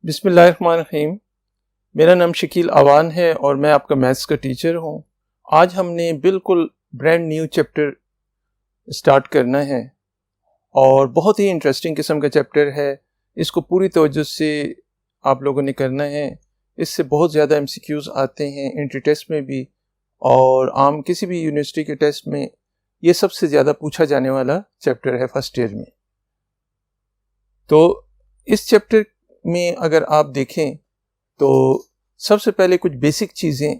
बिस्मिल्लाहिर्रहमानिर्रहीम। मेरा नाम शकील अवान है और मैं आपका मैथ्स का टीचर हूँ। आज हमने बिल्कुल ब्रांड न्यू चैप्टर स्टार्ट करना है और बहुत ही इंटरेस्टिंग किस्म का चैप्टर है। इसको पूरी तवज्जो से आप लोगों ने करना है। इससे बहुत ज़्यादा MCQs आते हैं एंट्री टेस्ट में भी और आम किसी भी यूनिवर्सिटी के टेस्ट में ये सबसे ज़्यादा पूछा जाने वाला चैप्टर है फर्स्ट ईयर में। तो इस चैप्टर में अगर आप देखें तो सबसे पहले कुछ बेसिक चीज़ें,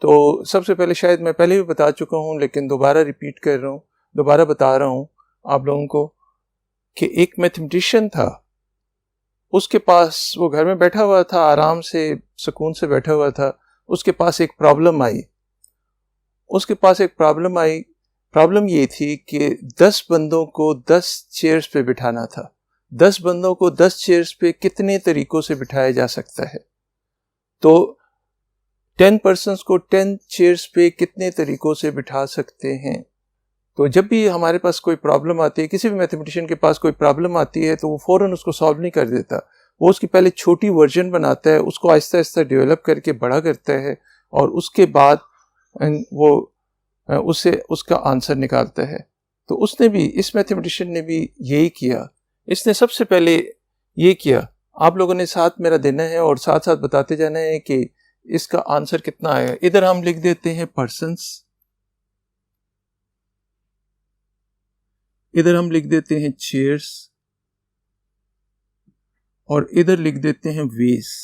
तो सबसे पहले शायद मैं पहले भी बता चुका हूँ लेकिन दोबारा रिपीट कर रहा हूँ, दोबारा बता रहा हूँ आप लोगों को कि एक मैथमेटिशियन था, उसके पास वो घर में बैठा हुआ था, आराम से सुकून से बैठा हुआ था। उसके पास एक प्रॉब्लम आई। प्रॉब्लम ये थी कि 10 बंदों को 10 चेयर्स पे बिठाना था। 10 बंदों को 10 चेयर्स पे कितने तरीकों से बिठाया जा सकता है? तो 10 पर्सन्स को 10 चेयर्स पे कितने तरीकों से बिठा सकते हैं? तो जब भी हमारे पास कोई प्रॉब्लम आती है, किसी भी मैथमेटिशियन के पास कोई प्रॉब्लम आती है तो वो फ़ौरन उसको सॉल्व नहीं कर देता। वो उसकी पहले छोटी वर्जन बनाता है, उसको आहिस्ता आहिस्ता डेवलप करके बड़ा करता है और उसके बाद वो उससे उसका आंसर निकालता है। तो उसने भी, इस मैथमेटिशियन ने भी यही किया। इसने सबसे पहले ये किया, आप लोगों ने साथ मेरा देना है और साथ साथ बताते जाना है कि इसका आंसर कितना आएगा। इधर हम लिख देते हैं पर्सन्स, इधर हम लिख देते हैं चेयर्स और इधर लिख देते हैं वेस,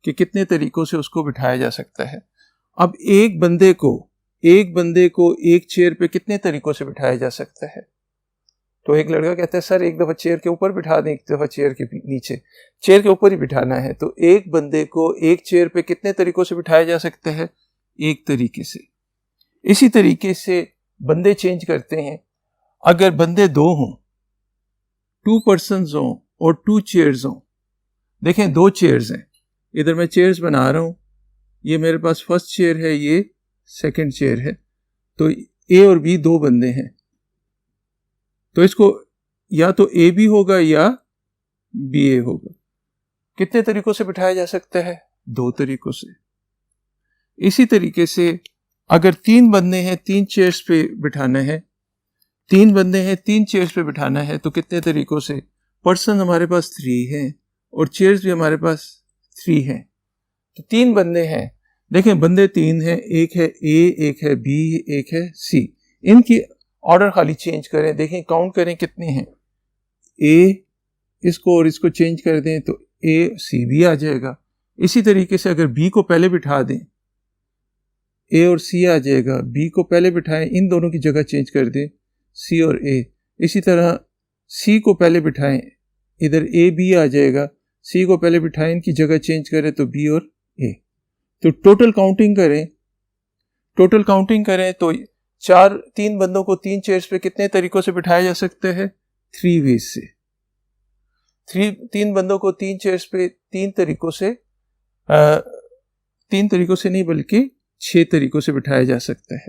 कि कितने तरीकों से उसको बिठाया जा सकता है। अब एक बंदे को एक चेयर पे कितने तरीकों से बिठाया जा सकता है? तो एक लड़का कहता है सर एक दफ़ा चेयर के ऊपर बिठा दें, एक दफ़ा चेयर के नीचे। चेयर के ऊपर ही बिठाना है। तो एक बंदे को एक चेयर पे कितने तरीकों से बिठाया जा सकता है? एक तरीके से। इसी तरीके से बंदे चेंज करते हैं। अगर बंदे 2 हों, 2 पर्सन्स हों और 2 चेयर्स हों, देखें 2 चेयर्स हैं, इधर मैं चेयर्स बना रहा हूँ, ये मेरे पास फर्स्ट चेयर है, ये सेकंड चेयर है। तो ए और बी 2 बंदे हैं, तो इसको या तो ए बी होगा या बी ए होगा। कितने तरीकों से बिठाया जा सकता है? 2 तरीकों से। इसी तरीके से अगर 3 बंदे हैं, 3 चेयर्स पे बिठाना है, 3 बंदे हैं, 3 चेयर्स पे बिठाना है, तो कितने तरीकों से? पर्सन हमारे पास 3 हैं और चेयर्स भी हमारे पास 3 हैं। तो 3 बंदे हैं, देखें बंदे 3 हैं, एक है ए, एक है बी, एक है सी। इनकी ऑर्डर खाली चेंज करें, देखें काउंट करें कितने हैं। ए इसको और इसको चेंज कर दें तो ए सी बी आ जाएगा। इसी तरीके से अगर बी को पहले बिठा दें, ए और सी आ जाएगा। बी को पहले बिठाएं, इन दोनों की जगह चेंज कर दें, सी और ए। इसी तरह सी को पहले बिठाएं, इधर ए बी आ जाएगा। सी को पहले बिठाएं, इनकी जगह चेंज करें तो बी और ए। तो टोटल काउंटिंग करें तो 3 बंदों को 3 चेयर्स पे कितने तरीकों से बिठाया जा सकता है? 3 वेज से। 3 बंदों को 3 चेयर्स पे 3 तरीकों से नहीं बल्कि 6 तरीकों से बिठाया जा सकता है।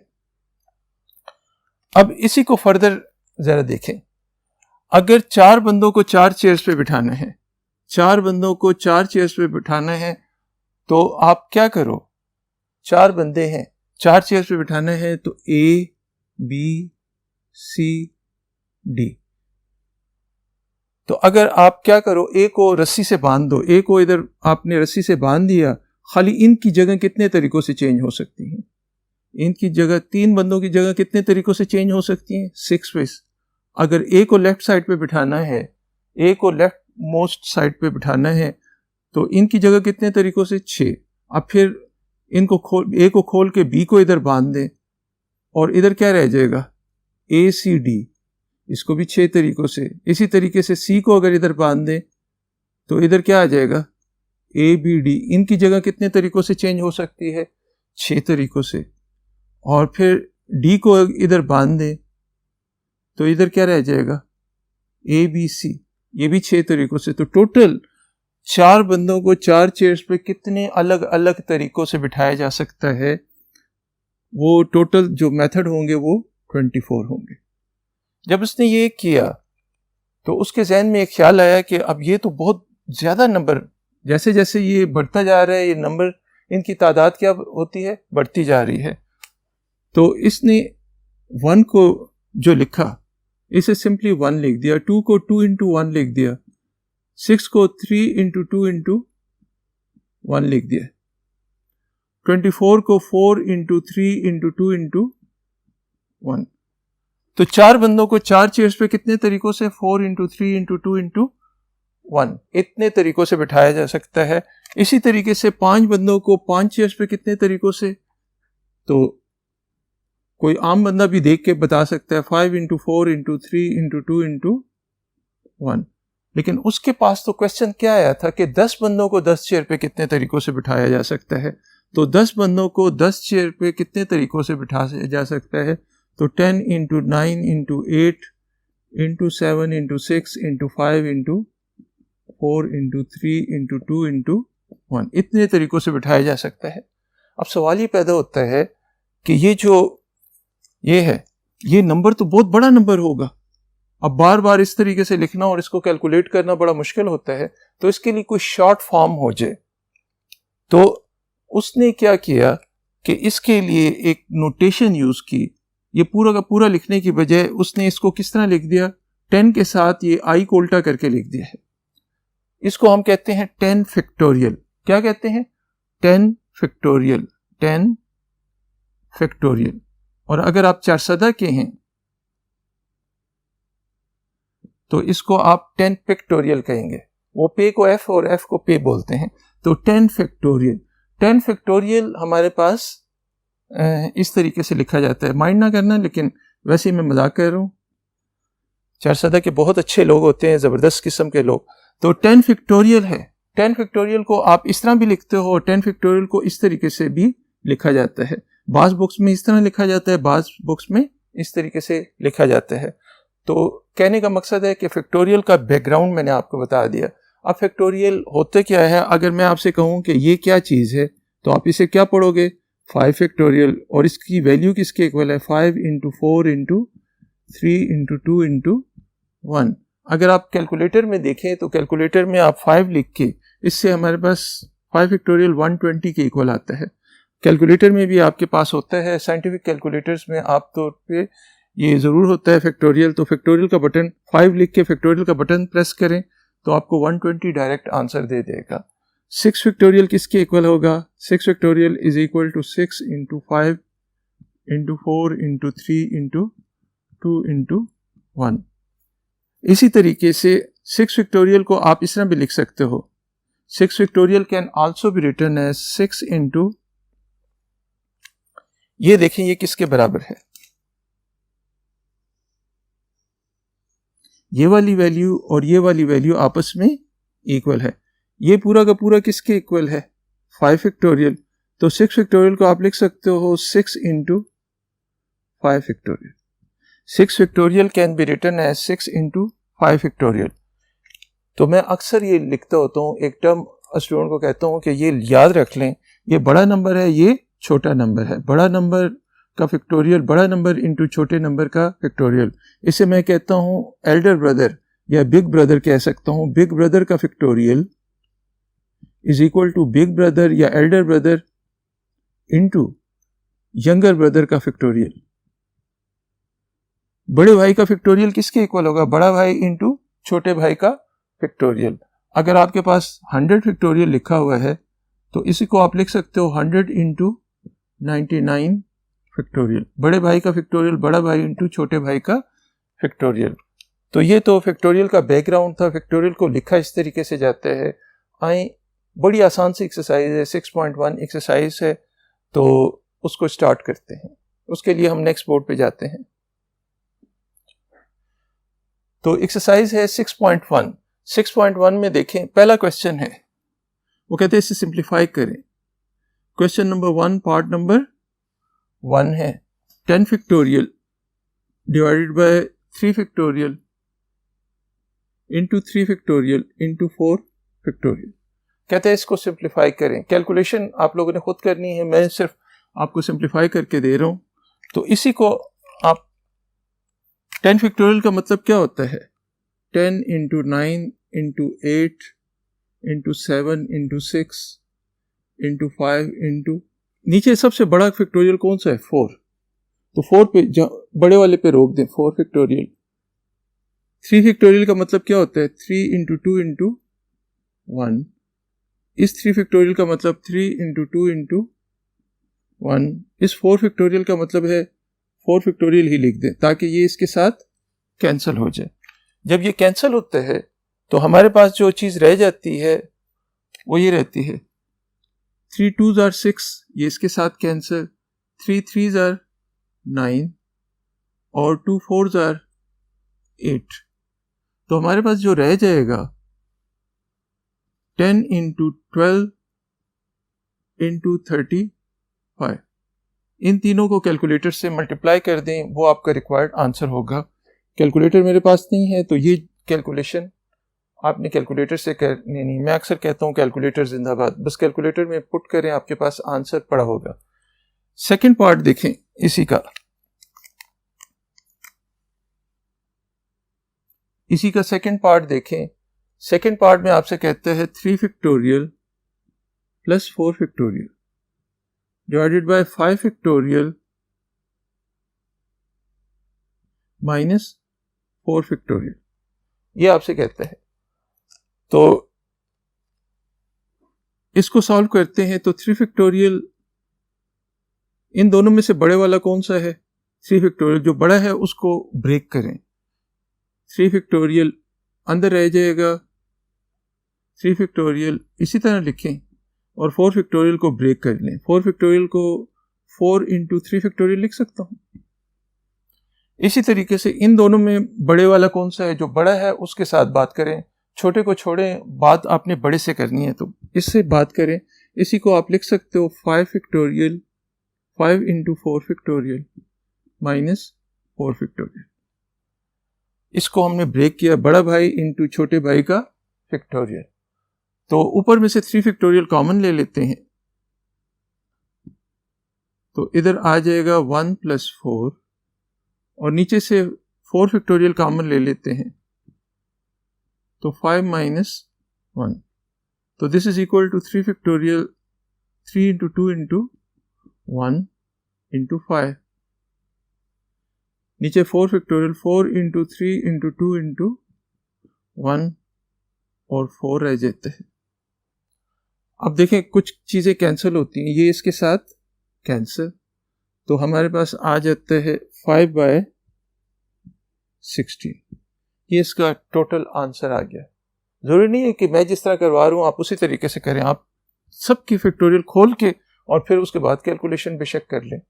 अब इसी को फर्दर जरा देखें। अगर 4 बंदों को 4 चेयर्स पे बिठाना है, 4 बंदों को 4 चेयर्स पे बिठाना है, तो आप क्या करो? 4 बंदे हैं, 4 चेयर्स पे बिठाना है, तो ए बी सी डी। तो अगर आप क्या करो, ए को रस्सी से बांध दो, ए को इधर आपने रस्सी से बांध दिया, खाली इनकी जगह कितने तरीकों से चेंज हो सकती हैं? इनकी जगह, 3 बंदों की जगह कितने तरीकों से चेंज हो सकती हैं? 6 वेज। अगर ए को लेफ्ट साइड पे बिठाना है, ए को लेफ्ट मोस्ट साइड पे बिठाना है, तो इनकी जगह कितने तरीकों से? 6। अब फिर इनको ए को खोल के बी को इधर बांध दें और इधर क्या रह जाएगा? ए सी डी। इसको भी 6 तरीकों से। इसी तरीके से सी को अगर इधर बांध दें तो इधर क्या आ जाएगा? A B D. इनकी जगह कितने तरीकों से चेंज हो सकती है? 6 तरीकों से। और फिर डी को इधर बांध दें तो इधर क्या रह जाएगा? A B C. ये भी 6 तरीकों से। तो टोटल 4 बंदों को 4 चेयर्स पे कितने अलग अलग तरीकों से बिठाया जा सकता है? वो टोटल जो मेथड होंगे वो 24 होंगे। जब उसने ये किया तो उसके जहन में एक ख्याल आया कि अब ये तो बहुत ज़्यादा नंबर, जैसे जैसे ये बढ़ता जा रहा है ये नंबर, इनकी तादाद क्या होती है, बढ़ती जा रही है। तो इसने 1 को जो लिखा इसे सिंपली 1 लिख दिया, 2 को 2 इंटू 1 लिख दिया, 6 को 3 इंटू 2 इंटू 1 लिख दिया, 24 को 4 इंटू 3 इंटू 2 इंटू 1। तो 4 बंदों को 4 चेयर्स पे कितने तरीकों से, 4 इंटू 3 इंटू 2 इंटू 1, इतने तरीकों से बिठाया जा सकता है। इसी तरीके से 5 बंदों को 5 चेयर्स पे कितने तरीकों से, तो कोई आम बंदा भी देख के बता सकता है 5 इंटू 4 इंटू 3 इंटू 2 इंटू 1। लेकिन उसके पास तो क्वेश्चन क्या आया था कि 10 बंदों को 10 चेयर पे कितने तरीकों से बिठाया जा सकता है। तो 10 बंदों को 10 चेयर पे कितने तरीकों से बिठाया जा सकता है, तो 10 into 9 into 8 into 7 into 6 into 5 into 4 into 3 into 2 into 1, इतने तरीकों से बिठाया जा सकता है। अब सवाल ये पैदा होता है कि ये जो ये है, ये नंबर तो बहुत बड़ा नंबर होगा, अब बार बार इस तरीके से लिखना और इसको कैलकुलेट करना बड़ा मुश्किल होता है, तो इसके लिए कोई शॉर्ट फॉर्म हो जाए। तो उसने क्या किया कि इसके लिए एक नोटेशन यूज की, ये पूरा का पूरा लिखने की बजाय उसने इसको किस तरह लिख दिया, 10 के साथ ये आई को उल्टा करके लिख दिया है। इसको हम कहते हैं 10 फैक्टोरियल। क्या कहते हैं, 10 फैक्टोरियल, 10 फैक्टोरियल। और अगर आप 4 सदा के हैं तो इसको आप 10 फैक्टोरियल कहेंगे, वो पे को एफ और एफ को पे बोलते हैं। तो 10 फैक्टोरियल, 10 फैक्टोरियल हमारे पास इस तरीके से लिखा जाता है। माइंड ना करना, लेकिन वैसे ही मैं मजाक कर रहा हूँ, 4 सदा के बहुत अच्छे लोग होते हैं, ज़बरदस्त किस्म के लोग। तो 10 फैक्टोरियल है, 10 फैक्टोरियल को आप इस तरह भी लिखते हो, 10 फैक्टोरियल को इस तरीके से भी लिखा जाता है। बाज़ बुक्स में इस तरह लिखा जाता है, बाज़ बुक्स में इस तरीके से लिखा जाता है। तो कहने का मकसद है कि फैक्टोरियल का बैकग्राउंड मैंने आपको बता दिया। अब फैक्टोरियल होते क्या है, अगर मैं आपसे कहूँ कि ये क्या चीज़ है, तो आप इसे क्या पढ़ोगे, 5 फैक्टोरियल, और इसकी वैल्यू किसके इक्वल है, 5 इंटू 4 इंटू 3 इंटू 2 इंटू 1। अगर आप कैलकुलेटर में देखें तो कैलकुलेटर में आप 5 लिख के, इससे हमारे पास 5 फैक्टोरियल 120 के इक्वल आता है। कैलकुलेटर में भी आपके पास होता है, साइंटिफिक कैलकुलेटर्स में आप तौर पे ये ज़रूर होता है फैक्टोरियल। तो फैक्टोरियल का बटन 5 लिख के फैक्टोरियल का बटन प्रेस करें तो आपको 120 डायरेक्ट आंसर दे देगा। 6 फैक्टोरियल किसके इक्वल होगा, 6 factorial is equal to 6 into 5 into 4 into 3 into 2 into 1। इसी तरीके से 6 फैक्टोरियल को आप इस तरह भी लिख सकते हो, 6 factorial can also be written as 6 into, ये देखें ये किसके बराबर है, ये वाली वैल्यू और ये वाली वैल्यू आपस में इक्वल है। ये पूरा का पूरा किसके इक्वल है, 5 फैक्टोरियल। तो 6 फैक्टोरियल को आप लिख सकते हो 6 into 5 factorial. 6 factorial can be written as 6 into 5 factorial. तो मैं अक्सर ये लिखता होता हूँ, एक टर्म स्टूडेंट को कहता हूँ कि ये याद रख लें, ये बड़ा नंबर है, ये छोटा नंबर है। बड़ा नंबर का फैक्टोरियल बड़ा नंबर इंटू छोटे नंबर का फैक्टोरियल, इसे मैं कहता हूँ एल्डर ब्रदर या बिग ब्रदर कह सकता हूँ। बिग ब्रदर का factorial is equal to big brother या elder brother into younger brother का फैक्टोरियल। बड़े भाई का फैक्टोरियल किसके इक्वल होगा, बड़ा भाई इंटू छोटे भाई का फैक्टोरियल। अगर आपके पास 100 फैक्टोरियल लिखा हुआ है तो इसी को आप लिख सकते हो 100 इंटू 99 फैक्टोरियल। बड़े भाई का फैक्टोरियल बड़ा भाई इंटू छोटे भाई का फैक्टोरियल। तो ये तो फैक्टोरियल का बैकग्राउंड था। फैक्टोरियल को लिखा इस तरीके से जाता है। आए, बड़ी आसान सी एक्सरसाइज है, 6.1 एक्सरसाइज है, तो उसको स्टार्ट करते हैं। उसके लिए हम नेक्स्ट बोर्ड पे जाते हैं। तो एक्सरसाइज है 6.1। 6.1 में देखें, पहला क्वेश्चन है, वो कहते हैं इसे सिंप्लीफाई करें। क्वेश्चन नंबर 1 पार्ट नंबर 1 है 10 factorial divided bye 3 factorial into 3 factorial into 4 factorial. कहते हैं इसको सिंप्लीफाई करें। कैलकुलेशन आप लोगों ने खुद करनी है, मैं सिर्फ आपको सिंप्लीफाई करके दे रहा हूं। तो इसी को आप 10 फैक्टोरियल का मतलब क्या होता है, 10 into 9 into 8 into 7 into 6 into 5 into, नीचे सबसे बड़ा फैक्टोरियल कौन सा है? 4। तो 4 पे बड़े वाले पे रोक दें, 4 फैक्टोरियल। 3 फैक्टोरियल का मतलब क्या होता है? 3 इंटू 2 इंटू 1। इस 3 फैक्टोरियल का मतलब 3 इंटू 2 इंटू 1। इस 4 फैक्टोरियल का मतलब है 4 फैक्टोरियल ही लिख दें ताकि ये इसके साथ कैंसिल हो जाए। जब ये कैंसिल होता है तो हमारे पास जो चीज़ रह जाती है वो ये रहती है 3 2s are 6, ये इसके साथ कैंसिल, 3 3s are 9 और 2 4s are 8। तो हमारे पास जो रह जाएगा 10 इंटू 12 इंटू 35। इन तीनों को कैलकुलेटर से मल्टीप्लाई कर दें, वो आपका रिक्वायर्ड आंसर होगा। कैलकुलेटर मेरे पास नहीं है तो ये कैलकुलेशन आपने कैलकुलेटर से करनी नहीं। मैं अक्सर कहता हूँ कैलकुलेटर जिंदाबाद, बस कैलकुलेटर में पुट करें, आपके पास आंसर पड़ा होगा। सेकंड पार्ट देखें इसी का सेकंड पार्ट देखें। सेकंड पार्ट में आपसे कहता है 3 factorial plus 4 factorial divided bye 5 factorial minus 4 factorial, ये आपसे कहता है। तो इसको सॉल्व करते हैं तो 3 फैक्टोरियल, इन दोनों में से बड़े वाला कौन सा है? 3 फैक्टोरियल, जो बड़ा है उसको ब्रेक करें। 3 फैक्टोरियल अंदर रह जाएगा, 3 फैक्टोरियल इसी तरह लिखें और 4 फैक्टोरियल को ब्रेक कर लें। 4 फैक्टोरियल को 4 इंटू 3 फैक्टोरियल लिख सकता हूँ। इसी तरीके से इन दोनों में बड़े वाला कौन सा है? जो बड़ा है उसके साथ बात करें, छोटे को छोड़ें, बात आपने बड़े से करनी है तो इससे बात करें। इसी को आप लिख सकते हो 5 factorial 5 into 4 factorial minus 4 factorial. इसको हमने ब्रेक किया, बड़ा भाई इंटू छोटे भाई का फैक्टोरियल। तो ऊपर में से 3 फैक्टोरियल कॉमन ले लेते हैं तो इधर आ जाएगा 1 प्लस 4 और नीचे से 4 फैक्टोरियल कॉमन ले लेते हैं तो 5 माइनस 1। तो this is equal to 3 factorial 3 into 2 into 1 into 5। नीचे 4 फैक्टोरियल 4 इंटू 3 इंटू 2 इंटू 1 और 4 रह जाते हैं। अब देखें कुछ चीज़ें कैंसिल होती हैं, ये इसके साथ कैंसिल, तो हमारे पास आ जाता है 5/16। ये इसका टोटल आंसर आ गया। ज़रूरी नहीं है कि मैं जिस तरह करवा रहा हूँ आप उसी तरीके से करें, आप सबकी फैक्टोरियल खोल के और फिर उसके बाद कैलकुलेशन बेशक कर लें,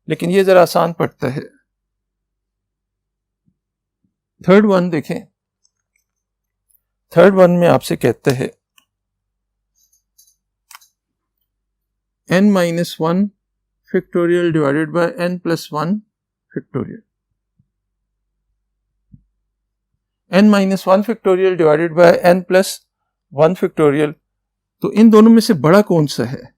लेकिन ये ज़रा आसान पड़ता है। थर्ड वन देखें। थर्ड वन में आपसे कहता है n-1 factorial divided bye n+1 factorial. n-1 factorial divided bye n+1 factorial, तो इन दोनों में से बड़ा कौन सा है?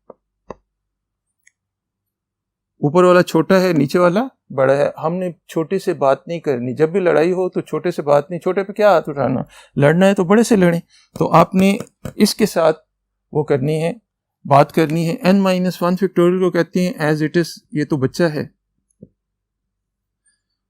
ऊपर वाला छोटा है, नीचे वाला बड़ा है। हमने छोटे से बात नहीं करनी, जब भी लड़ाई हो तो छोटे से बात नहीं, छोटे पे क्या हाथ उठाना, लड़ना है तो बड़े से लड़ें। तो आपने इसके साथ वो करनी है, बात करनी है। n-1 फैक्टोरियल को कहते हैं एज इट इज, ये तो बच्चा है,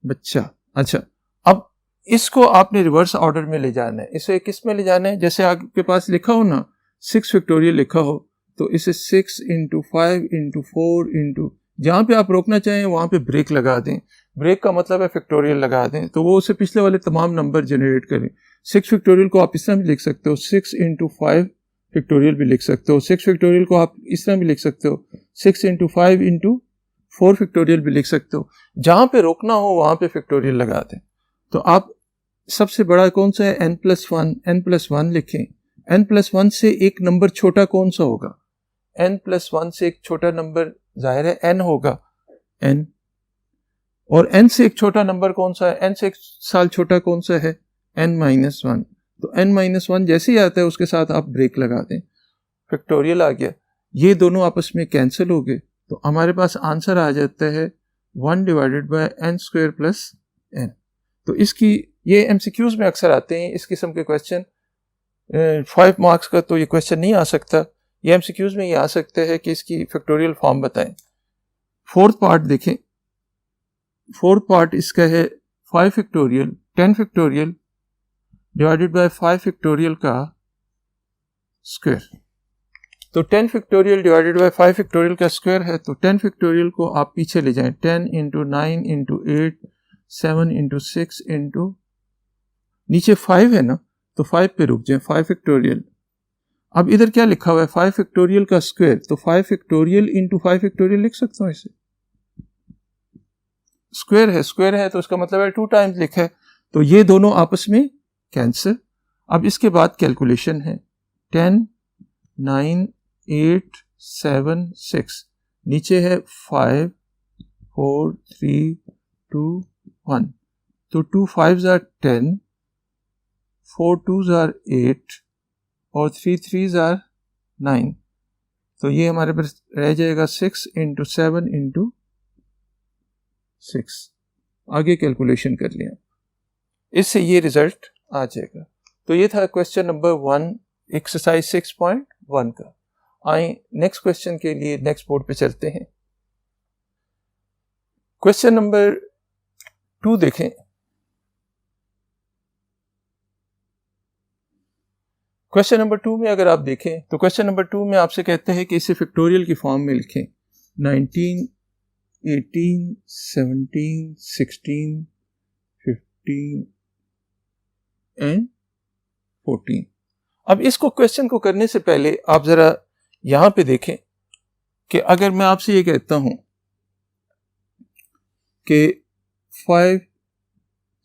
बच्चा। अच्छा, अब इसको आपने रिवर्स ऑर्डर में ले जाना है। इसे किस में ले जाना है? जैसे आपके पास लिखा हो ना 6 फैक्टोरियल लिखा हो, तो इसे 6 इंटू 5 इंटू 4 इंटू, जहाँ पे आप रोकना चाहें वहाँ पे ब्रेक लगा दें। ब्रेक का मतलब है फैक्टोरियल लगा दें, तो वो उसे पिछले वाले तमाम नंबर जनरेट करें। 6 फैक्टोरियल को आप इस तरह भी लिख सकते हो, 6 इंटू 5 फैक्टोरियल भी लिख सकते हो। 6 फैक्टोरियल को आप इस तरह भी लिख सकते हो, 6 इंटू 5 इंटू 4 फैक्टोरियल भी लिख सकते हो। जहाँ पे रोकना हो वहाँ पे फैक्टोरियल लगा दें। तो आप सबसे बड़ा कौन सा है? n+1, n+1 लिखें। n+1 से एक नंबर छोटा कौन सा होगा? n+1 से एक छोटा नंबर जाहिर है n होगा, n। और n से एक छोटा नंबर कौन सा है? n से एक साल छोटा कौन सा है? n-1। तो n-1 जैसे ही आता है उसके साथ आप ब्रेक लगा दें, फैक्टोरियल आ गया। ये दोनों आपस में कैंसिल हो गए, तो हमारे पास आंसर आ जाता है 1 डिवाइडेड बाय n² + n। तो इसकी ये MCQs में अक्सर आते हैं इस किस्म के क्वेश्चन। 5 मार्क्स का तो ये क्वेश्चन नहीं आ सकता, ये एमसीक्यूज में ये आ सकता है कि इसकी फैक्टोरियल फॉर्म बताएं। फोर्थ पार्ट देखें, फोर्थ पार्ट इसका है 5 factorial 10 factorial divided bye 5 factorial का स्क्वायर। तो 10 फैक्टोरियल डिवाइडेड बाय 5 फैक्टोरियल का स्क्वायर है, तो 10 फैक्टोरियल को आप पीछे ले जाएं, 10 इंटू 9 इंटू 8 7 इंटू 6 इंटू नीचे 5 है ना, तो 5 पे रुक जाएं, 5 फैक्टोरियल। अब इधर क्या लिखा हुआ है 5 फैक्टोरियल का स्क्वायर, तो 5 फैक्टोरियल इंटू 5 फैक्टोरियल लिख सकता हूँ इसे, स्क्वायर है तो इसका मतलब है 2 टाइम्स लिखा है, तो ये दोनों आपस में कैंसिल। अब इसके बाद कैलकुलेशन है 10 9 8 7 6, नीचे है 5 4 3 2 1, तो 2 5s are 10, 4 2s are 8 और 3 3s are 9, तो ये हमारे पास रह जाएगा 6 इंटू 7 इंटू 6। आगे कैलकुलेशन कर लिया, इससे ये रिजल्ट आ जाएगा। तो ये था क्वेश्चन नंबर 1 एक्सरसाइज 6.1 का। आए नेक्स्ट क्वेश्चन के लिए नेक्स्ट बोर्ड पे चलते हैं। क्वेश्चन नंबर 2 देखें। क्वेश्चन नंबर 2 में अगर आप देखें तो क्वेश्चन नंबर 2 में आपसे कहते हैं कि इसे फैक्टोरियल की फॉर्म में लिखें, 19 18 17 16 15 एंड 14। अब इसको क्वेश्चन को करने से पहले आप जरा यहां पे देखें कि अगर मैं आपसे ये कहता हूं कि 5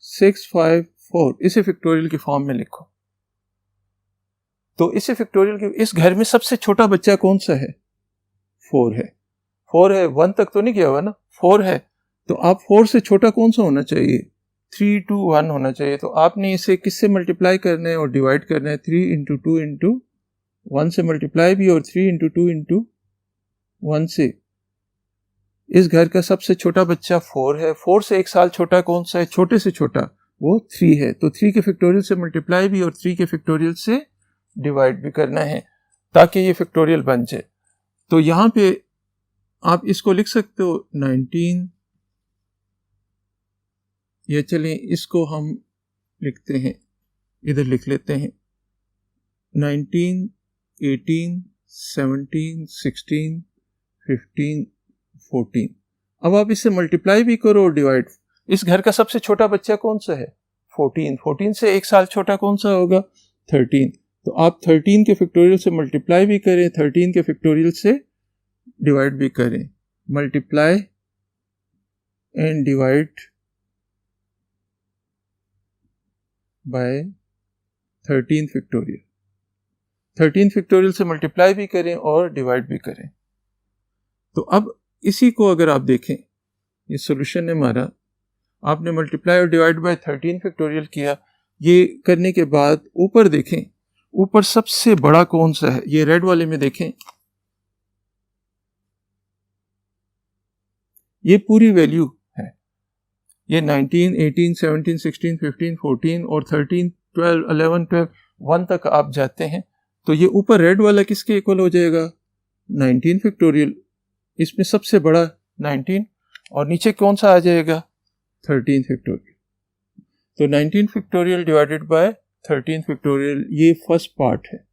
6 5 4 इसे फैक्टोरियल की फॉर्म में लिखो, तो इसे फैक्टोरियल की इस घर में सबसे छोटा बच्चा कौन सा है? 4 है। 4 है, 1 तक तो नहीं गया हुआ ना, 4 है, तो आप 4 से छोटा कौन सा होना चाहिए? 3 2 1 होना चाहिए। तो आपने इसे किससे मल्टीप्लाई करना है और डिवाइड करना है? 3 इंटू 2 इंटू 1 से मल्टीप्लाई भी और 3 इंटू 2 इंटू 1 से। इस घर का सबसे छोटा बच्चा 4 है, 4 से 1 साल छोटा कौन सा है? छोटे से छोटा वो 3 है, तो 3 के फैक्टोरियल से मल्टीप्लाई भी और 3 के फैक्टोरियल से डिवाइड भी करना है ताकि ये फैक्टोरियल बन जाए। तो यहां पे आप इसको लिख सकते हो 19, या चलें इसको हम लिखते हैं, इधर लिख लेते हैं 19 18 17 16 15 14। अब आप इससे मल्टीप्लाई भी करो और डिवाइड। इस घर का सबसे छोटा बच्चा कौन सा है? 14। 14 से 1 साल छोटा कौन सा होगा? 13। तो आप 13 के फैक्टोरियल से मल्टीप्लाई भी करें, 13 के फैक्टोरियल से डिवाइड भी करें। Multiply and divide by 13 factorial. 13 factorial से मल्टीप्लाई भी करें और डिवाइड भी करें। तो अब इसी को अगर आप देखें, ये सॉल्यूशन है हमारा, आपने मल्टीप्लाई और डिवाइड बाय 13 फैक्टोरियल किया। ये करने के बाद ऊपर देखें, ऊपर सबसे बड़ा कौन सा है? ये रेड वाले में देखें, ये पूरी वैल्यू है, ये 19 18 17 16 15 14 और 13 12 11 12 1 तक आप जाते हैं, तो ये ऊपर रेड वाला किसके इक्वल हो जाएगा? 19 फैक्टोरियल। इसमें सबसे बड़ा 19 और नीचे कौन सा आ जाएगा? 13 फैक्टोरियल। तो 19 फैक्टोरियल डिवाइडेड बाय 13 फैक्टोरियल, ये फर्स्ट पार्ट है।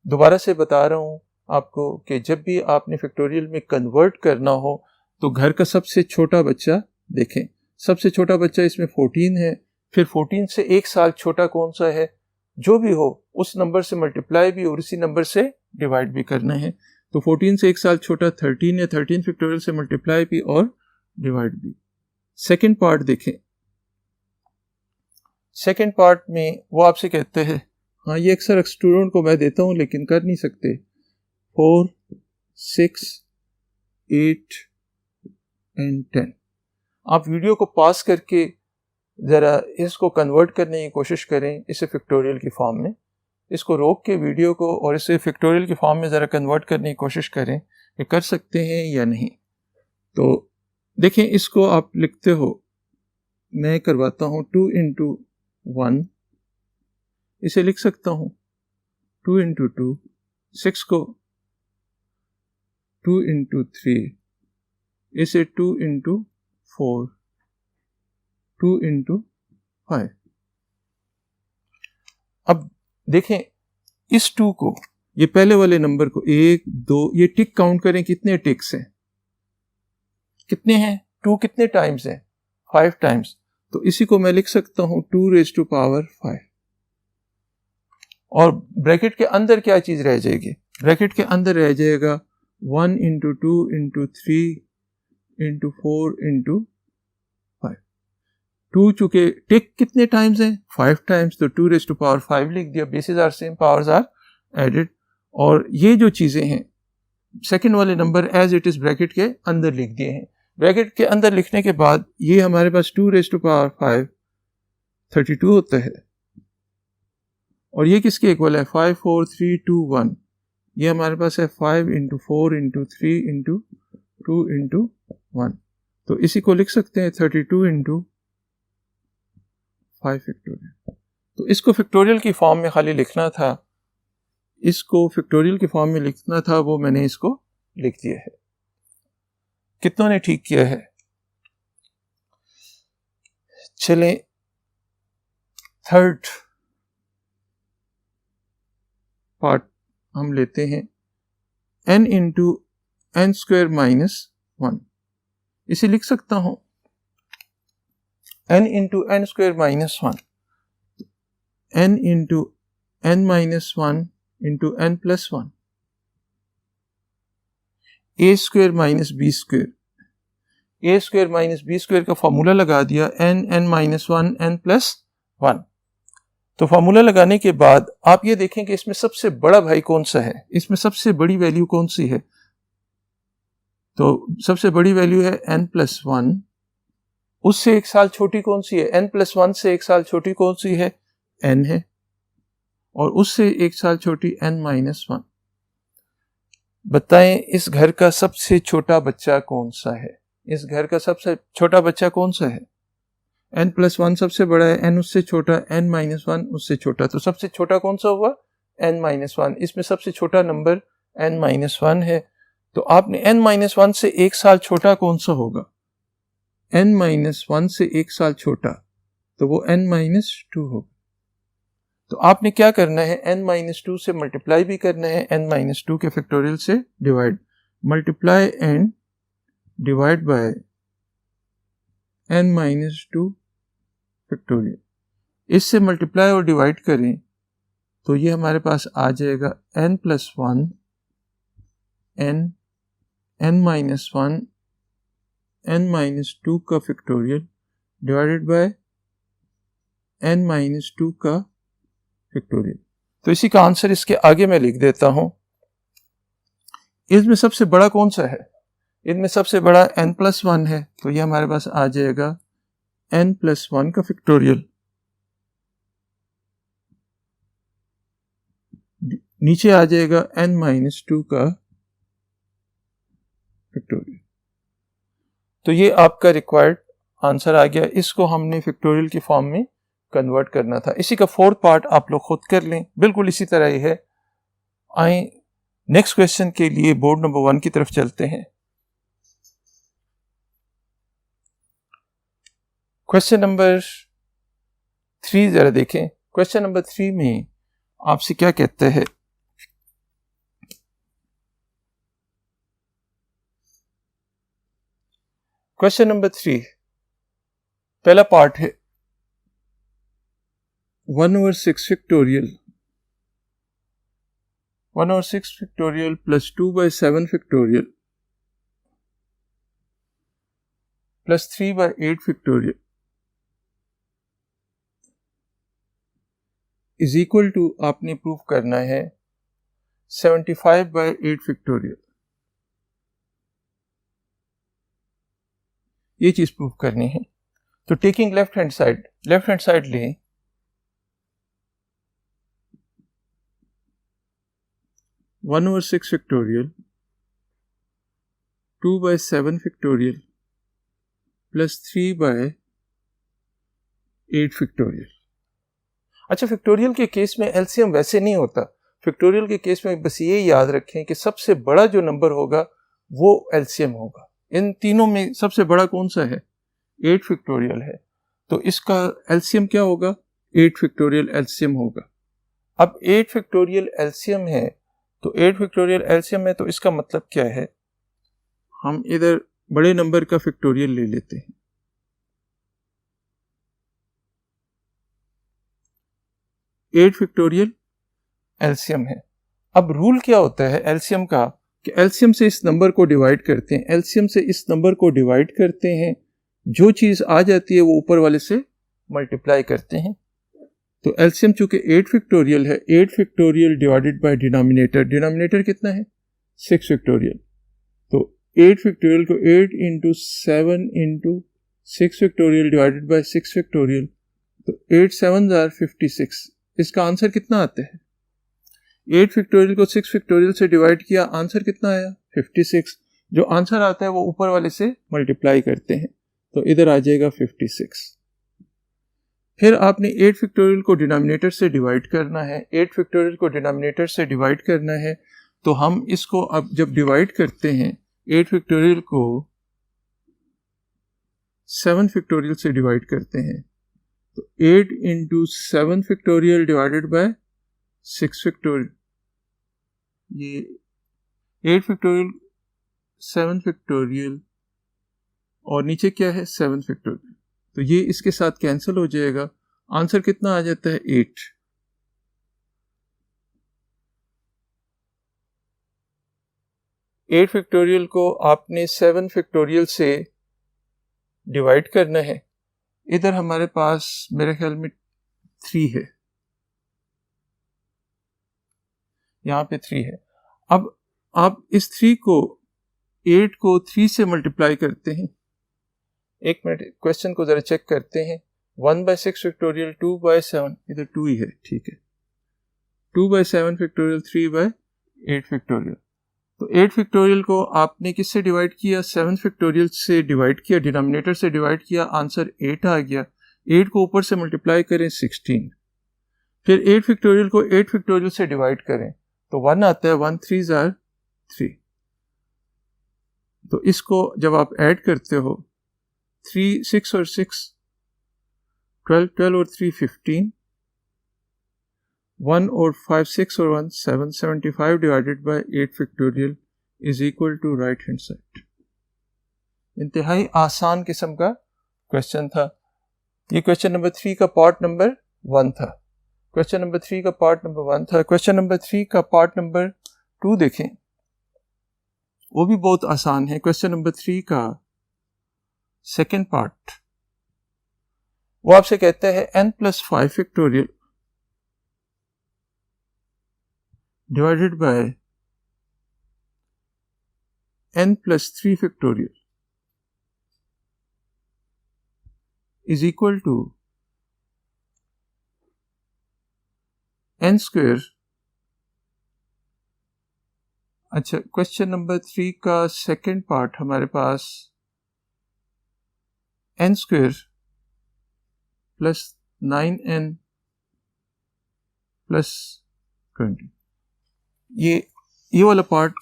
दोबारा से बता रहा हूं आपको कि जब भी आपने फैक्टोरियल में कन्वर्ट करना हो तो घर का सबसे छोटा बच्चा देखें, सबसे छोटा बच्चा इसमें 14 है, फिर 14 से 1 साल छोटा कौन सा है? जो भी हो उस नंबर से मल्टीप्लाई भी और उसी नंबर से डिवाइड भी करना है। तो 14 से 1 साल छोटा 13 है, 13 फैक्टोरियल से मल्टीप्लाई भी और डिवाइड भी। सेकेंड पार्ट देखें, सेकेंड पार्ट में वो आपसे कहते हैं, हाँ ये अक्सर स्टूडेंट को मैं देता हूं लेकिन कर नहीं सकते, 4 6 8 एंड 10। आप वीडियो को पास करके ज़रा इसको कन्वर्ट करने की कोशिश करें इसे फैक्टोरियल की फॉर्म में। इसको रोक के वीडियो को और इसे फैक्टोरियल की फॉर्म में ज़रा कन्वर्ट करने की कोशिश करें कि कर सकते हैं या नहीं। तो देखें, इसको आप लिखते हो, मैं करवाता हूँ 2 इंटू 1, इसे लिख सकता हूँ 2 इंटू 2, 6 को 2 इंटू 3, इसे 2 इंटू 4, 2 इंटू 5। अब देखें इस 2 को, ये पहले वाले नंबर को 1 2, ये टिक काउंट करें कितने टिक्स हैं, कितने हैं, 2 कितने टाइम्स हैं, 5 टाइम्स। तो इसी को मैं लिख सकता हूं 2 रेज़ टू पावर 5। और ब्रैकेट के अंदर क्या चीज रह जाएगी, ब्रैकेट के अंदर रह जाएगा 1 इंटू 2 इंटू 3 इंटू 4 इंटू 5। 2 चूंकि टिक कितने टाइम्स हैं, 5 टाइम्स, तो 2 रेज़ टू पावर 5 लिख दिया। Bases are same, powers are added. और ये जो चीजें हैं सेकंड वाले number as it is bracket के अंदर लिख दिए हैं। ब्रैकेट के अंदर लिखने के बाद ये हमारे पास 2 रेज़ टू पावर 5 32 होता है, और ये किसके इक्वल है, 5 4 3 2 1। ये हमारे पास है 5 इंटू 4 इंटू 3 इंटू 2 इंटू 1। तो इसी को लिख सकते हैं 32 इंटू 5 फैक्टोरियल। तो इसको फैक्टोरियल की फॉर्म में खाली लिखना था, इसको फैक्टोरियल की फॉर्म में लिखना था, वो मैंने इसको लिख दिया है। कितनों ने ठीक किया है? चलें थर्ड पार्ट हम लेते हैं, n into n square minus 1। इसे लिख सकता हूं n into n square minus 1, n into n minus 1 into n plus 1, a square minus b square. A square minus b square का फॉर्मूला लगा दिया, एन माइनस 1 एन प्लस 1। तो formula लगाने के बाद आप ये देखें कि इसमें सबसे बड़ा भाई कौन सा है, इसमें सबसे बड़ी वैल्यू कौन सी है। तो सबसे बड़ी वैल्यू है n प्लस 1, उससे एक साल छोटी कौन सी है, n प्लस 1 से एक साल छोटी कौन सी है, n है, और उससे एक साल छोटी n माइनस 1। बताएं इस घर का सबसे छोटा बच्चा कौन सा है, इस घर का सबसे छोटा बच्चा कौन सा है। n प्लस 1 सबसे बड़ा है, n उससे छोटा, n माइनस 1 उससे छोटा, तो सबसे छोटा कौन सा हुआ, n माइनस 1। इसमें सबसे छोटा नंबर n माइनस 1 है। तो आपने n माइनस 1 से एक साल छोटा कौन सा होगा, n माइनस 1 से एक साल छोटा, तो वो n माइनस 2 होगा। तो आपने क्या करना है, n माइनस 2 से मल्टीप्लाई भी करना है, n माइनस 2 के फैक्टोरियल से divide, multiply and divide by n minus 2 factorial. इससे मल्टीप्लाई और डिवाइड करें तो ये हमारे पास आ जाएगा n plus 1 n minus 1 n minus 2 का factorial divided by n minus 2 का फैक्टोरियल। तो इसी का आंसर इसके आगे मैं लिख देता हूं। इसमें सबसे बड़ा कौन सा है, इनमें सबसे बड़ा n प्लस 1 है, तो ये हमारे पास आ जाएगा n प्लस 1 का फैक्टोरियल। नीचे आ जाएगा n माइनस 2 का फैक्टोरियल। तो ये आपका रिक्वायर्ड आंसर आ गया। इसको हमने फैक्टोरियल की फॉर्म में कन्वर्ट करना था। इसी का फोर्थ पार्ट आप लोग खुद कर लें, बिल्कुल इसी तरह ही है। आए नेक्स्ट क्वेश्चन के लिए बोर्ड नंबर 1 की तरफ चलते हैं। क्वेश्चन नंबर 3 जरा देखें। क्वेश्चन नंबर 3 में आपसे क्या कहता है, क्वेश्चन नंबर 3 पहला पार्ट है 1/6 factorial 1/6 factorial plus 2/7 factorial plus 3/8 factorial is equal to, आपने प्रूव करना है 75/8 फैक्टोरियल। ये चीज प्रूव करनी है। तो टेकिंग लेफ्ट हैंड साइड लें, one over 6 factorial 2/7 factorial plus 3/8 factorial. अच्छा, फैक्टोरियल के केस में एलसीएम वैसे नहीं होता। फैक्टोरियल के केस में बस ये याद रखें कि सबसे बड़ा जो नंबर होगा वो एलसीएम होगा। इन तीनों में सबसे बड़ा कौन सा है? 8 फैक्टोरियल है, तो इसका एलसीएम क्या होगा? 8 फैक्टोरियल एलसीएम होगा। अब 8 फैक्टोरियल एलसीएम है, तो 8 फैक्टोरियल एलसीएम है, तो इसका मतलब क्या है? हम इधर बड़े नंबर का फैक्टोरियल ले लेते हैं। 8 फैक्टोरियल एलसीएम है। अब रूल क्या होता है एलसीएम का कि एलसीएम से इस नंबर को डिवाइड करते हैं, एलसीएम से इस नंबर को डिवाइड करते हैं, जो चीज आ जाती है वो ऊपर वाले से मल्टीप्लाई करते हैं। तो एलसीएम चूंकि 8 फैक्टोरियल है, 8 factorial divided by denominator, denominator कितना है? 6 फैक्टोरियल। तो 8 फैक्टोरियल को 8 into 7 into 6 factorial divided bye 6 factorial, तो 8 7 आर 56। इसका आंसर कितना आता है? 8 फैक्टोरियल को 6 फैक्टोरियल से डिवाइड किया, आंसर कितना आया? 56। जो आंसर आता है वो ऊपर वाले से मल्टीप्लाई करते हैं, तो इधर आ जाएगा 56। फिर आपने 8 फैक्टोरियल को डिनोमिनेटर से डिवाइड करना है, 8 फैक्टोरियल को डिनोमिनेटर से डिवाइड करना है, तो हम इसको अब जब डिवाइड करते हैं 8 फैक्टोरियल को 7 फैक्टोरियल से डिवाइड करते हैं, तो 8 into 7 factorial divided bye 6 factorial, ये 8 फैक्टोरियल 7 फैक्टोरियल और नीचे क्या है? 7 फैक्टोरियल, तो ये इसके साथ कैंसिल हो जाएगा। आंसर कितना आ जाता है? 8। एट फैक्टोरियल को आपने 7 फैक्टोरियल से डिवाइड करना है। इधर हमारे पास मेरे ख्याल में 3 है, यहां पे 3 है। अब आप इस 3 को 8 को 3 से मल्टीप्लाई करते हैं। एक मिनट, क्वेश्चन को जरा चेक करते हैं। 1/6 फैक्टोरियल 2/7, इधर 2 ही है, ठीक है। 2/7 फैक्टोरियल 3/8 फैक्टोरियल। तो 8 फैक्टोरियल को आपने किससे डिवाइड किया? 7 फैक्टोरियल से डिवाइड किया, डिनोमिनेटर से डिवाइड किया, आंसर 8 आ गया। 8 को ऊपर से मल्टीप्लाई करें 16। फिर 8 फैक्टोरियल को 8 फैक्टोरियल से डिवाइड करें तो 1 आता है, 1 3 आर 3। तो इसको जब आप ऐड करते हो 3 6 और 6 12, 12 और 3 15, 1 और 5 6 और 1 7, 75 divided by 8 factorial is equal to right hand side. इंतहाई आसान किस्म का क्वेश्चन था। ये क्वेश्चन नंबर 3 का पार्ट नंबर 1 था। क्वेश्चन नंबर 3 का पार्ट नंबर 1 था। क्वेश्चन नंबर 3 का पार्ट नंबर 2 देखें, वो भी बहुत आसान है। क्वेश्चन नंबर 3 का सेकेंड पार्ट, वो आपसे कहता है n+5 factorial divided by n+3 factorial is equal to n square. अच्छा, क्वेश्चन नंबर 3 का सेकेंड पार्ट हमारे पास n square plus 9n plus 20। ये वाला पार्ट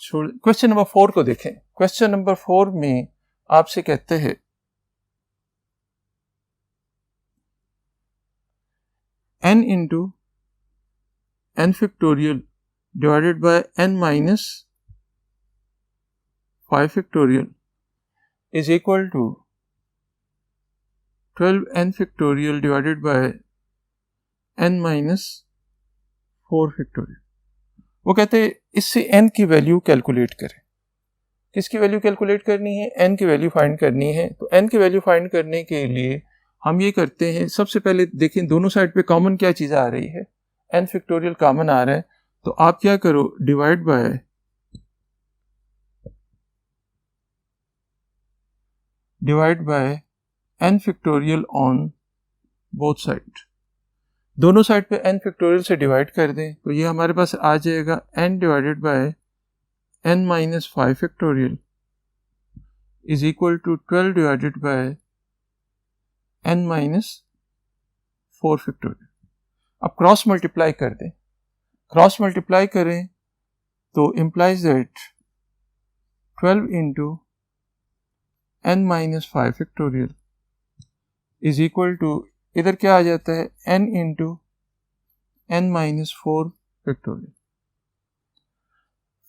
छोड़। क्वेश्चन नंबर 4 को देखें। क्वेश्चन नंबर 4 में आपसे कहते हैं n into n factorial divided by n-5 factorial is equal to 12n factorial divided by n-4 factorial. वो कहते हैं इससे n की वैल्यू कैलकुलेट करें। किसकी वैल्यू कैलकुलेट करनी है? n की वैल्यू फाइंड करनी है। तो n की वैल्यू फाइंड करने के लिए हम ये करते हैं, सबसे पहले देखें दोनों साइड पे कॉमन क्या चीज़ आ रही है? n फैक्टोरियल कॉमन आ रहा है, तो आप क्या करो, divide by n factorial on both side. दोनों साइड पे n फैक्टोरियल से डिवाइड कर दें तो ये हमारे पास आ जाएगा n divided by n-5 factorial is equal to 12 divided by n-4 4 factorial. अब क्रॉस मल्टीप्लाई कर दें, क्रॉस मल्टीप्लाई करें तो implies that 12 into n minus 5 factorial is equal to, इधर क्या आ जाता है, n into n minus 4 factorial.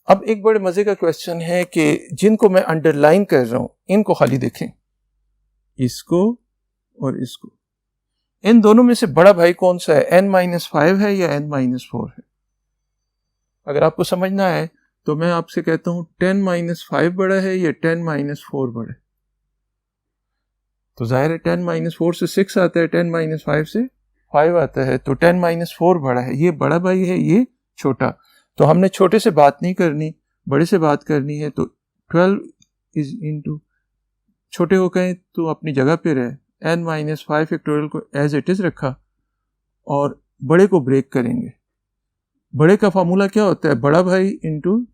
अब एक बड़े मजे का क्वेश्चन है कि जिनको मैं अंडरलाइन कर रहा हूं इनको खाली देखें, इसको और इसको, इन दोनों में से बड़ा भाई कौन सा है, n माइनस 5 है या n माइनस 4 है। अगर आपको समझना है तो मैं आपसे कहता हूं 10 माइनस 5 बड़ा है या 10 माइनस 4 बड़ा है। तो जाहिर है 10 माइनस 4 से 6 आता है, 10 माइनस 5 से 5 आता है, तो 10 माइनस 4 बड़ा है, ये बड़ा भाई है, ये छोटा। तो हमने छोटे से बात नहीं करनी, बड़े से बात करनी है। तो 12 इज इंटू, छोटे हो गए तो अपनी जगह पे रहे, n माइनस 5 फैक्टोरियल को एज इट इज रखा और बड़े को ब्रेक करेंगे। बड़े का फार्मूला क्या होता है, बड़ा भाई इंटू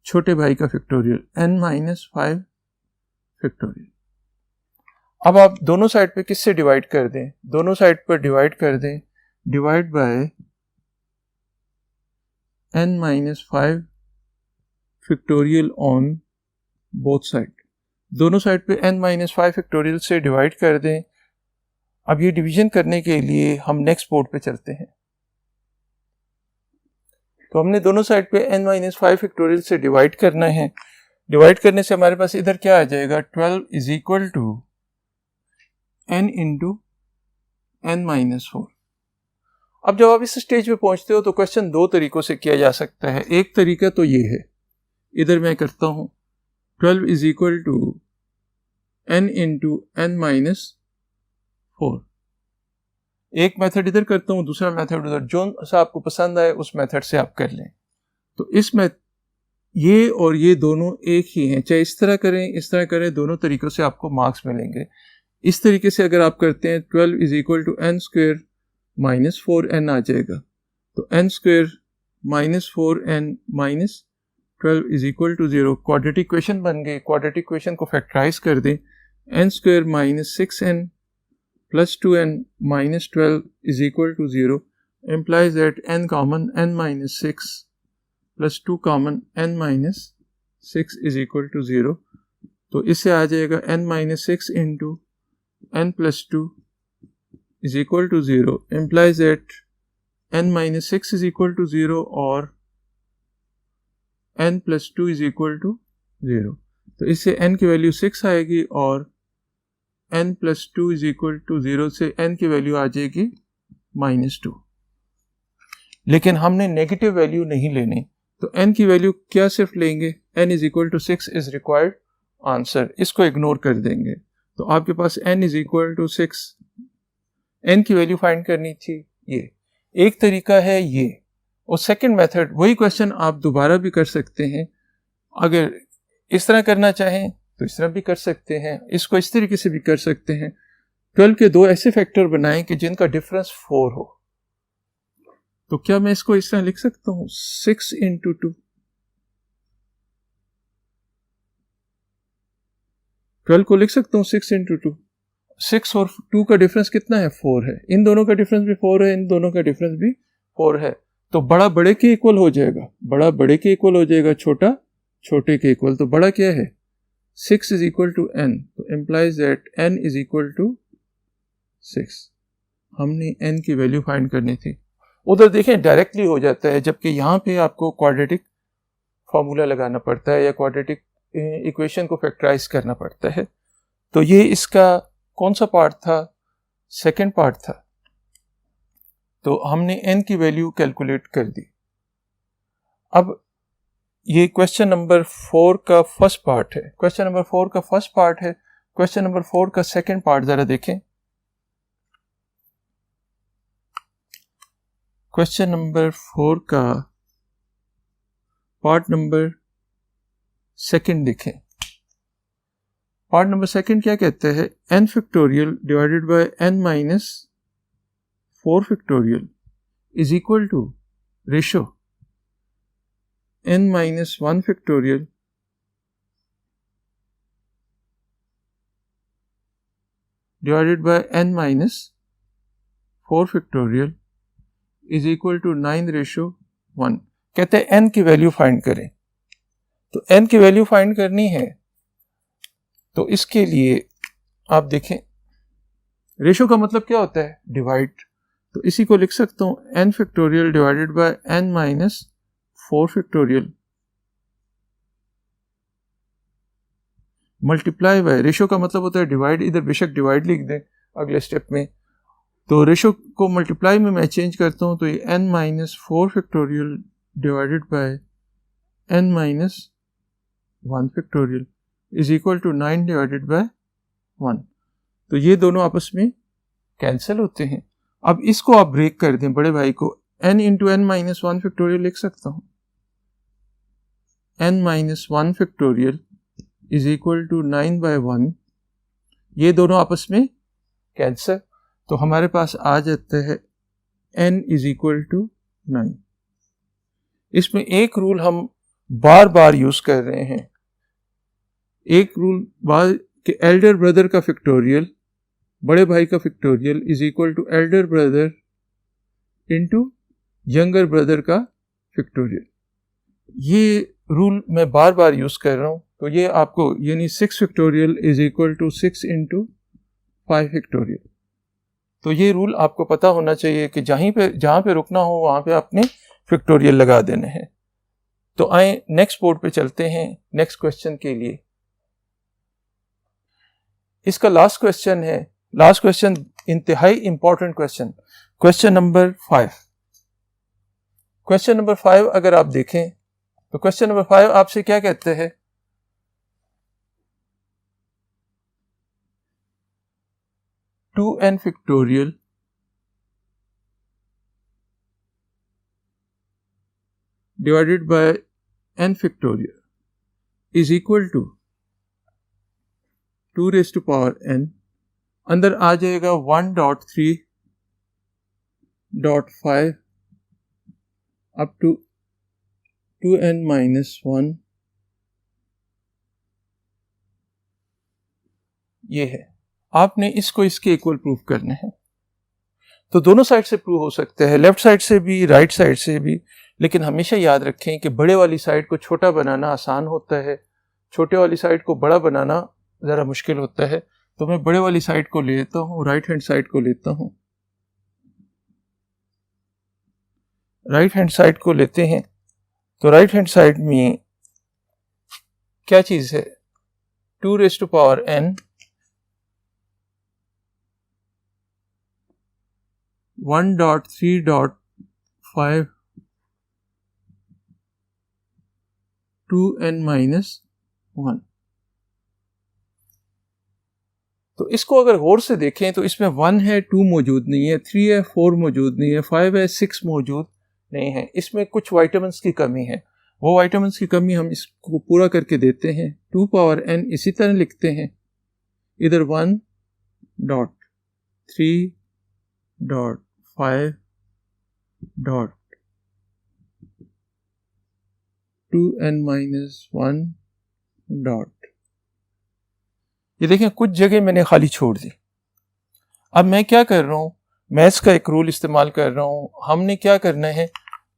छोटे भाई का फैक्टोरियल, n माइनस 5 फैक्टोरियल। अब आप दोनों साइड पे किससे डिवाइड कर दें, दोनों साइड पर डिवाइड कर दें, divide by n minus 5 factorial on both side. दोनों साइड पे n माइनस 5 फैक्टोरियल से डिवाइड कर दें। अब ये डिवीजन करने के लिए हम नेक्स्ट बोर्ड पे चलते हैं। तो हमने दोनों साइड पे n माइनस 5 फैक्टोरियल से डिवाइड करना है। डिवाइड करने से हमारे पास इधर क्या आ जाएगा, 12 is equal to n into n minus 4। अब जब आप इस स्टेज पे पहुंचते हो तो क्वेश्चन दो तरीकों से किया जा सकता है। एक तरीका तो ये है, इधर मैं करता हूं 12 is equal to n into n minus 4। एक मेथड इधर करता हूं, दूसरा मेथड उधर, जो सा आपको पसंद आए उस मेथड से आप कर लें। तो इसमें ये और ये दोनों एक ही हैं, चाहे इस तरह करें इस तरह करें, दोनों तरीकों से आपको मार्क्स मिलेंगे। इस तरीके से अगर आप करते हैं 12 is equal to n square minus 4n आ जाएगा। तो n square minus 4n minus 12 is equal to 0। Quadratic equation बन गई। क्वाड्रेटिक इक्वेशन को फैक्टराइज कर दें, n square minus 6n plus 2n minus 12 is equal to 0 implies that n common n minus 6 plus 2 common n minus 6 is equal to 0। तो इससे आ जाएगा n minus 6 into n plus 2 is equal to 0 implies that n minus 6 is equal to 0 और n plus 2 is equal to 0। तो इससे n की value 6 आएगी और n plus 2 is equal to 0 से n की वैल्यू आ जाएगी -2। लेकिन हमने नेगेटिव वैल्यू नहीं लेनी, तो n की वैल्यू क्या सिर्फ लेंगे, n is equal to 6 is required answer, इसको इग्नोर कर देंगे। तो आपके पास n is equal to 6, n की वैल्यू फाइंड करनी थी। ये एक तरीका है ये, और सेकंड मेथड वही क्वेश्चन आप दोबारा भी कर सकते हैं। अगर इस तरह करना चाहें तो इस तरह भी कर सकते हैं, इसको इस तरीके से भी कर सकते हैं। 12 के दो ऐसे फैक्टर बनाएं कि जिनका डिफरेंस 4 हो। तो क्या मैं इसको इस तरह लिख सकता हूं, 6 इंटू 2, 12 को लिख सकता हूं 6 इंटू 2। 6 और 2 का डिफरेंस कितना है, 4 है। इन दोनों का डिफरेंस भी 4 है, इन दोनों का डिफरेंस भी 4 है। तो बड़ा बड़े के इक्वल हो जाएगा, बड़ा बड़े के इक्वल हो जाएगा, छोटा छोटे के इक्वल। तो बड़ा क्या है, 6 इज इक्वल टू n। तो implies that n is equal to 6। हमने n की वैल्यू फाइंड करनी थी। उधर देखें डायरेक्टली हो जाता है, जबकि यहाँ पे आपको क्वाड्रेटिक फॉर्मूला लगाना पड़ता है या क्वाड्रेटिक इक्वेशन को फैक्टराइज करना पड़ता है। तो ये इसका कौन सा पार्ट था, सेकंड पार्ट था। तो हमने n की वैल्यू कैलकुलेट कर दी। अब ये क्वेश्चन नंबर 4 का फर्स्ट पार्ट है, क्वेश्चन नंबर 4 का फर्स्ट पार्ट है। क्वेश्चन नंबर 4 का सेकंड पार्ट जरा देखें। क्वेश्चन नंबर 4 का पार्ट नंबर सेकंड देखें। पार्ट नंबर सेकंड क्या कहता है, n factorial divided by n minus 4 factorial is equal to ratio n minus 1 factorial divided by n minus 4 factorial is equal to 9:1। कहते हैं n की value find करें। तो n की वैल्यू फाइंड करनी है तो इसके लिए आप देखें रेशो का मतलब क्या होता है, डिवाइड। तो इसी को लिख सकता हूं n factorial divided by n minus 4 factorial multiply by, ratio का मतलब होता है डिवाइड, इधर बेशक डिवाइड लिख दें अगले स्टेप में। तो रेशो को मल्टीप्लाई में मैं चेंज करता हूं तो ये n minus 4 factorial divided by n minus 1 factorial is equal to 9 divided by 1। तो ये दोनों आपस में कैंसिल होते हैं। अब इसको आप ब्रेक कर दें बड़े भाई को, n into n minus 1 factorial लिख सकता हूं। n minus 1 factorial is equal to 9/1। ये दोनों आपस में कैंसिल, तो हमारे पास आ जाता है n इज इक्वल टू 9। इसमें एक रूल हम बार बार यूज कर रहे हैं, एक रूल बार कि एल्डर ब्रदर का फैक्टोरियल, बड़े भाई का factorial is equal to elder brother into younger brother का फैक्टोरियल। ये रूल मैं बार बार यूज कर रहा हूं। तो ये आपको यानी 6 factorial is equal to 6 into 5 factorial. तो ये रूल आपको पता होना चाहिए कि जहां पे रुकना हो वहां पे आपने फैक्टोरियल लगा देने हैं। तो आए नेक्स्ट बोर्ड पे चलते हैं नेक्स्ट क्वेश्चन के लिए। इसका लास्ट क्वेश्चन है, लास्ट क्वेश्चन इंतहाई important question, question number 5। Question number 5 अगर आप देखें तो क्वेश्चन नंबर 5 आपसे क्या कहते हैं, two n factorial divided by n factorial is equal to 2 raise to power n, अंदर आ जाएगा 1.3.5 अप टू 2n माइनस 1। ये है, आपने इसको इसके इक्वल प्रूफ करना है। तो दोनों साइड से प्रूव हो सकते हैं, लेफ्ट साइड से भी राइट साइड से भी, लेकिन हमेशा याद रखें कि बड़े वाली साइड को छोटा बनाना आसान होता है, छोटे वाली साइड को बड़ा बनाना ज़रा मुश्किल होता है। तो मैं बड़े वाली साइड को लेता हूँ, राइट हैंड साइड को लेता हूँ, राइट हैंड साइड को लेते हैं। तो राइट हैंड साइड में क्या चीज़ है, 2 raise to power n 1.3.5 2n minus 1। तो इसको अगर गौर से देखें तो इसमें 1 है, 2 मौजूद नहीं है, 3 है, 4 मौजूद नहीं है, 5 है, 6 मौजूद नहीं है। इसमें कुछ वाइटामिन्स की कमी है, वो वाइटामिन्स की कमी हम इसको पूरा करके देते हैं। 2 पावर n इसी तरह लिखते हैं, इधर 1.3.5.2n माइनस 1 डॉट। ये देखें कुछ जगह मैंने खाली छोड़ दी। अब मैं क्या कर रहा हूं, मैथ्स का एक रूल इस्तेमाल कर रहा हूं। हमने क्या करना है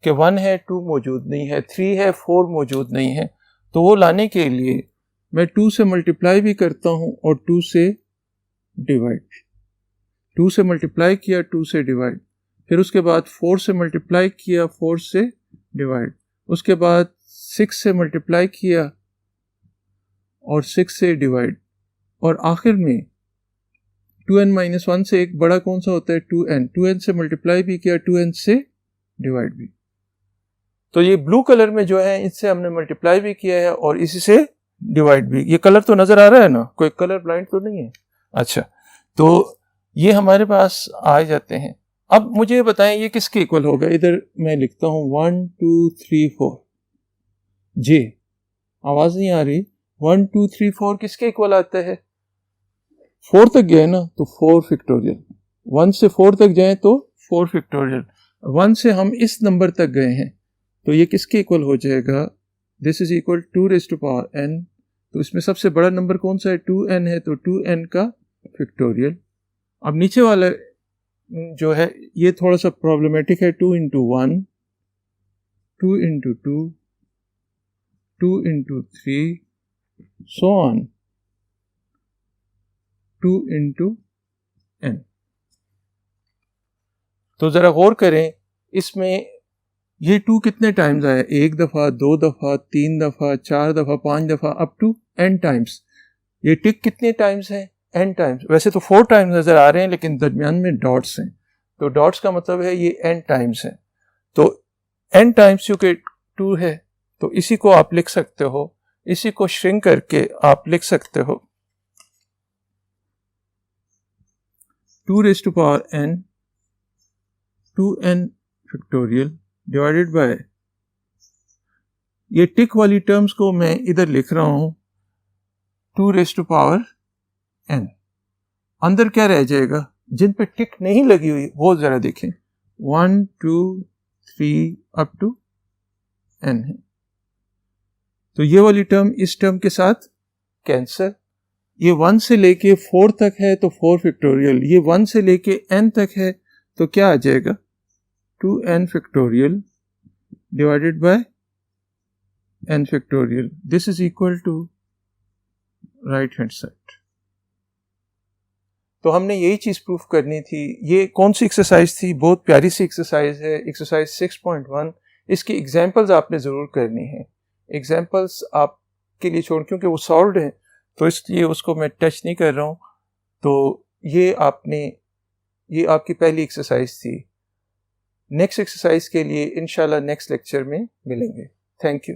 कि 1 है, 2 मौजूद नहीं है, 3 है, 4 मौजूद नहीं है। तो वो लाने के लिए मैं 2 से मल्टीप्लाई भी करता हूं और 2 से डिवाइड, 2 से मल्टीप्लाई किया, 2 से डिवाइड, फिर उसके बाद 4 से मल्टीप्लाई किया, 4 से डिवाइड, उसके बाद 6 से मल्टीप्लाई किया और 6 से डिवाइड, और आखिर में 2n माइनस 1 से एक बड़ा कौन सा होता है, 2n, 2n से मल्टीप्लाई भी किया, 2n से डिवाइड भी। तो ये ब्लू कलर में जो है इससे हमने मल्टीप्लाई भी किया है और इसी से डिवाइड भी। ये कलर तो नजर आ रहा है ना, कोई कलर ब्लाइंड तो नहीं है। अच्छा, तो ये हमारे पास आ जाते हैं। अब मुझे बताएं ये किसके इक्वल होगा। इधर मैं लिखता हूं 1 2 3 4 जे, आवाज नहीं आ रही, 1 2 3 4 किसके इक्वल आता है, 4 तक गए ना तो 4 फैक्टोरियल, 1 से 4 तक जाए तो 4 फैक्टोरियल, 1 से हम इस नंबर तक गए हैं तो ये किसके इक्वल हो जाएगा, this is equal 2 raise to power n। तो इसमें सबसे बड़ा नंबर कौन सा है, 2n है, तो 2n का फैक्टोरियल। अब नीचे वाला जो है ये थोड़ा सा प्रॉब्लमेटिक है। 2 into 1, 2 into 2, 2 into 3, so on 2 into n। तो ज़रा गौर करें, इसमें ये 2 कितने टाइम्स आया? 1 दफ़ा, 2 दफ़ा, 3 दफ़ा, 4 दफ़ा, 5 दफ़ा, अप टू n टाइम्स। ये टिक कितने टाइम्स है? n times. वैसे तो 4 टाइम्स नज़र आ रहे हैं, लेकिन दरमियान में डॉट्स हैं, तो डॉट्स का मतलब है ये n टाइम्स है। तो n टाइम्स चूँकि 2 है, तो इसी को आप लिख सकते हो, इसी को श्रिंक करके आप लिख सकते हो 2 raise to power n 2n factorial divided by, ये टिक वाली टर्म्स को मैं इधर लिख रहा हूं 2 रेज़ टू पावर n। अंदर क्या रह जाएगा? जिन पे टिक नहीं लगी हुई वो जरा देखें, 1 2 3 अप टू n है। तो ये वाली टर्म इस टर्म के साथ कैंसर। ये 1 से लेके 4 तक है तो 4 फैक्टोरियल, ये 1 से लेके n तक है तो क्या आ जाएगा? 2n factorial divided by n factorial. This is equal to right hand side. तो हमने यही चीज़ प्रूफ करनी थी। ये कौन सी एक्सरसाइज थी? बहुत प्यारी सी एक्सरसाइज है, एक्सरसाइज 6.1। इसकी एग्जांपल्स आपने ज़रूर करनी है। एग्जांपल्स आपके लिए छोड़, क्योंकि वो सॉल्व्ड है तो इसलिए उसको मैं टच नहीं कर रहा हूँ। तो ये आपकी पहली एक्सरसाइज थी। नेक्स्ट एक्सरसाइज के लिए इंशाल्लाह नेक्स्ट लेक्चर में मिलेंगे। Thank you.